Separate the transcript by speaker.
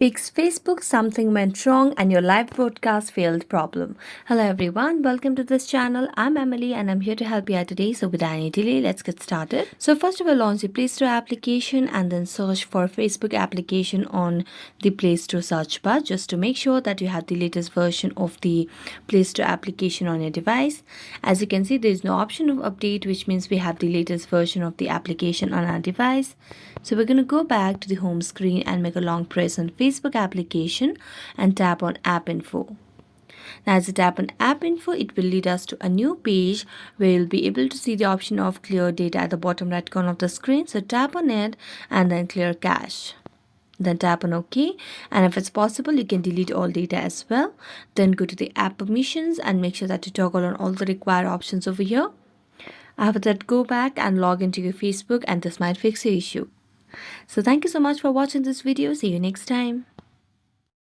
Speaker 1: Fix Facebook, something went wrong and your live broadcast failed problem. Hello everyone, welcome to this channel. I'm Emily and I'm here to help you out today. So without any delay, let's get started. So first of all, launch the Play Store application and then search for Facebook application on the Play Store search bar just to make sure that you have the latest version of the Play Store application on your device. As you can see, there is no option of update, which means we have the latest version of the application on our device. So we're going to go back to the home screen and make a long press on Facebook application and tap on App Info. Now as you tap on App Info, it will lead us to a new page where you'll be able to see the option of clear data at the bottom right corner of the screen. So tap on it and then clear cache. Then tap on OK, and if it's possible, you can delete all data as well. Then go to the app permissions and make sure that you toggle on all the required options over here. After that, go back and log into your Facebook and this might fix your issue. So thank you so much for watching this video. See you next time.